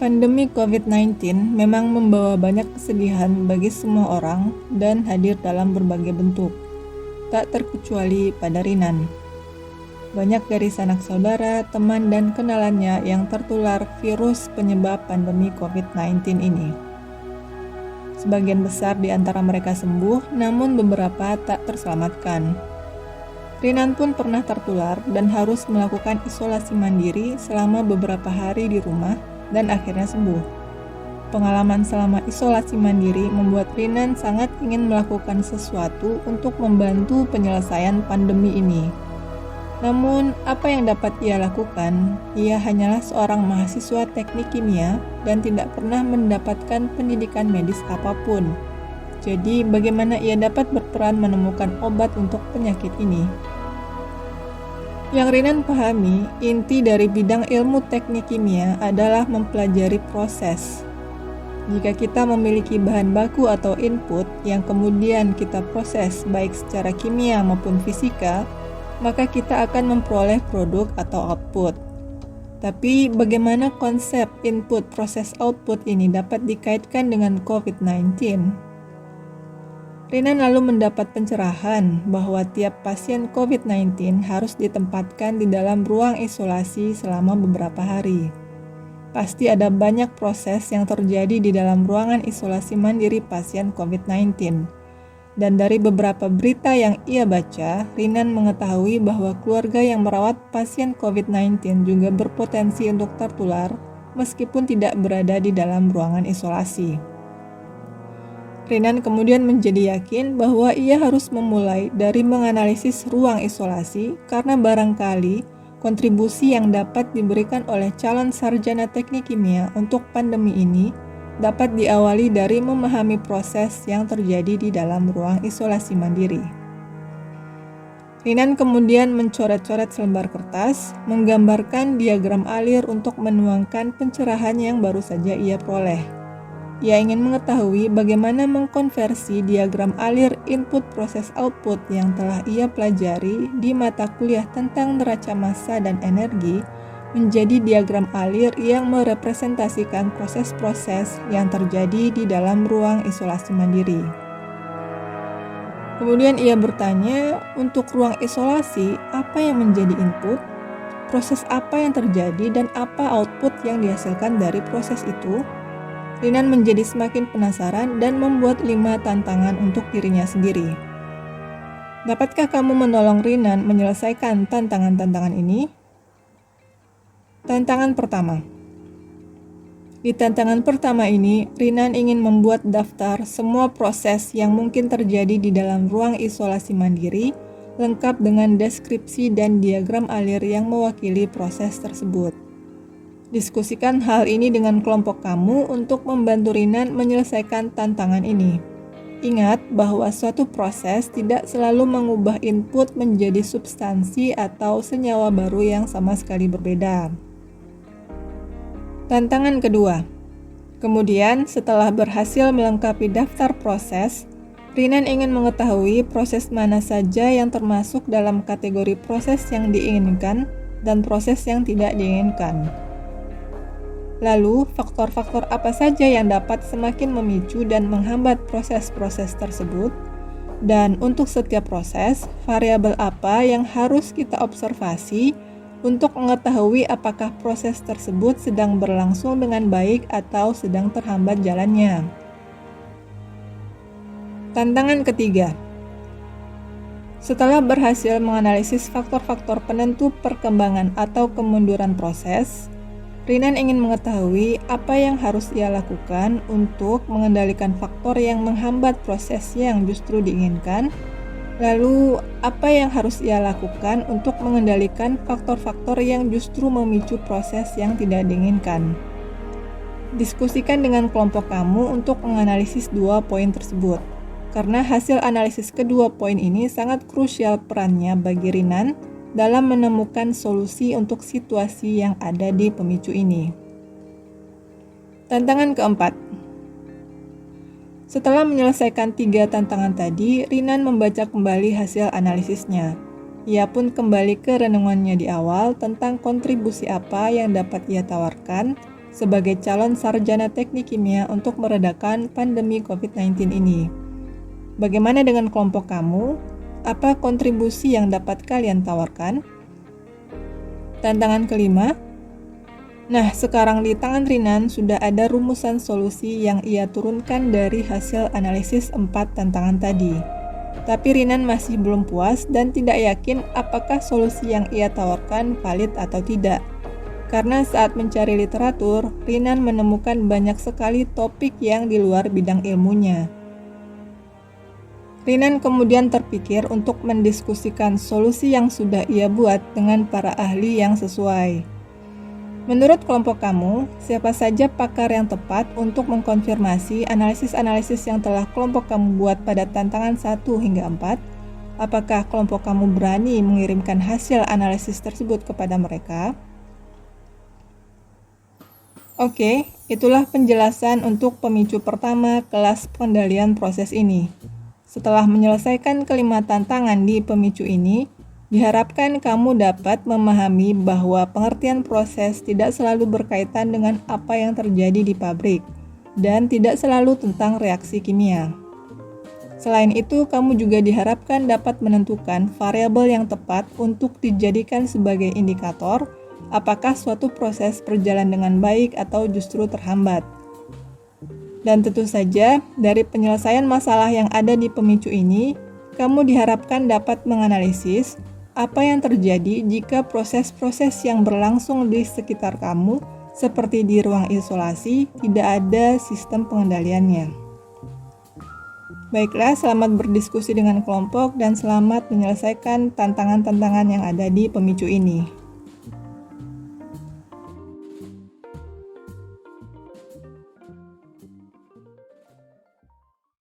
Pandemi COVID-19 memang membawa banyak kesedihan bagi semua orang dan hadir dalam berbagai bentuk, tak terkecuali pada Rinan. Banyak dari sanak saudara, teman, dan kenalannya yang tertular virus penyebab pandemi COVID-19 ini. Sebagian besar di antara mereka sembuh, namun beberapa tak terselamatkan. Rinan pun pernah tertular dan harus melakukan isolasi mandiri selama beberapa hari di rumah dan akhirnya sembuh. Pengalaman selama isolasi mandiri membuat Rinan sangat ingin melakukan sesuatu untuk membantu penyelesaian pandemi ini. Namun, apa yang dapat ia lakukan? Ia hanyalah seorang mahasiswa teknik kimia dan tidak pernah mendapatkan pendidikan medis apapun. Jadi, bagaimana ia dapat berperan menemukan obat untuk penyakit ini? Yang Rinan pahami, inti dari bidang ilmu teknik kimia adalah mempelajari proses. Jika kita memiliki bahan baku atau input yang kemudian kita proses baik secara kimia maupun fisika, maka kita akan memperoleh produk atau output. Tapi bagaimana konsep input proses output ini dapat dikaitkan dengan COVID-19? Rinan lalu mendapat pencerahan bahwa tiap pasien COVID-19 harus ditempatkan di dalam ruang isolasi selama beberapa hari. Pasti ada banyak proses yang terjadi di dalam ruangan isolasi mandiri pasien COVID-19. Dan dari beberapa berita yang ia baca, Rinan mengetahui bahwa keluarga yang merawat pasien COVID-19 juga berpotensi untuk tertular meskipun tidak berada di dalam ruangan isolasi. Rinan kemudian menjadi yakin bahwa ia harus memulai dari menganalisis ruang isolasi karena barangkali kontribusi yang dapat diberikan oleh calon sarjana teknik kimia untuk pandemi ini dapat diawali dari memahami proses yang terjadi di dalam ruang isolasi mandiri. Rinan kemudian mencoret-coret selembar kertas, menggambarkan diagram alir untuk menuangkan pencerahan yang baru saja ia peroleh. Ia ingin mengetahui bagaimana mengkonversi diagram alir input proses output yang telah ia pelajari di mata kuliah tentang neraca massa dan energi menjadi diagram alir yang merepresentasikan proses-proses yang terjadi di dalam ruang isolasi mandiri. Kemudian ia bertanya, untuk ruang isolasi, apa yang menjadi input? Proses apa yang terjadi dan apa output yang dihasilkan dari proses itu? Rinan menjadi semakin penasaran dan membuat 5 tantangan untuk dirinya sendiri. Dapatkah kamu menolong Rinan menyelesaikan tantangan-tantangan ini? Tantangan pertama. Di tantangan pertama ini, Rinan ingin membuat daftar semua proses yang mungkin terjadi di dalam ruang isolasi mandiri, lengkap dengan deskripsi dan diagram alir yang mewakili proses tersebut. Diskusikan hal ini dengan kelompok kamu untuk membantu Rinan menyelesaikan tantangan ini. Ingat bahwa suatu proses tidak selalu mengubah input menjadi substansi atau senyawa baru yang sama sekali berbeda. Tantangan kedua. Kemudian, setelah berhasil melengkapi daftar proses, Rinan ingin mengetahui proses mana saja yang termasuk dalam kategori proses yang diinginkan dan proses yang tidak diinginkan. Lalu, faktor-faktor apa saja yang dapat semakin memicu dan menghambat proses-proses tersebut? Dan untuk setiap proses, variabel apa yang harus kita observasi untuk mengetahui apakah proses tersebut sedang berlangsung dengan baik atau sedang terhambat jalannya? Tantangan ketiga. Setelah berhasil menganalisis faktor-faktor penentu perkembangan atau kemunduran proses, Rinan ingin mengetahui apa yang harus ia lakukan untuk mengendalikan faktor yang menghambat proses yang justru diinginkan, lalu apa yang harus ia lakukan untuk mengendalikan faktor-faktor yang justru memicu proses yang tidak diinginkan. Diskusikan dengan kelompok kamu untuk menganalisis 2 poin tersebut, karena hasil analisis kedua poin ini sangat krusial perannya bagi Rinan dalam menemukan solusi untuk situasi yang ada di pemicu ini. Tantangan keempat. Setelah menyelesaikan 3 tantangan tadi, Rinan membaca kembali hasil analisisnya. Ia pun kembali ke renungannya di awal tentang kontribusi apa yang dapat ia tawarkan sebagai calon sarjana teknik kimia untuk meredakan pandemi COVID-19 ini. Bagaimana dengan kelompok kamu? Apa kontribusi yang dapat kalian tawarkan? Tantangan kelima. Nah, sekarang di tangan Rinan sudah ada rumusan solusi yang ia turunkan dari hasil analisis 4 tantangan tadi. Tapi Rinan masih belum puas dan tidak yakin apakah solusi yang ia tawarkan valid atau tidak. Karena saat mencari literatur, Rinan menemukan banyak sekali topik yang di luar bidang ilmunya. Rinan kemudian terpikir untuk mendiskusikan solusi yang sudah ia buat dengan para ahli yang sesuai. Menurut kelompok kamu, siapa saja pakar yang tepat untuk mengkonfirmasi analisis-analisis yang telah kelompok kamu buat pada tantangan 1 hingga 4? Apakah kelompok kamu berani mengirimkan hasil analisis tersebut kepada mereka? Oke, itulah penjelasan untuk pemicu pertama kelas pengendalian proses ini. Setelah menyelesaikan kelima tantangan di pemicu ini, diharapkan kamu dapat memahami bahwa pengertian proses tidak selalu berkaitan dengan apa yang terjadi di pabrik, dan tidak selalu tentang reaksi kimia. Selain itu, kamu juga diharapkan dapat menentukan variabel yang tepat untuk dijadikan sebagai indikator apakah suatu proses berjalan dengan baik atau justru terhambat. Dan tentu saja, dari penyelesaian masalah yang ada di pemicu ini, kamu diharapkan dapat menganalisis apa yang terjadi jika proses-proses yang berlangsung di sekitar kamu, seperti di ruang isolasi, tidak ada sistem pengendaliannya. Baiklah, selamat berdiskusi dengan kelompok dan selamat menyelesaikan tantangan-tantangan yang ada di pemicu ini.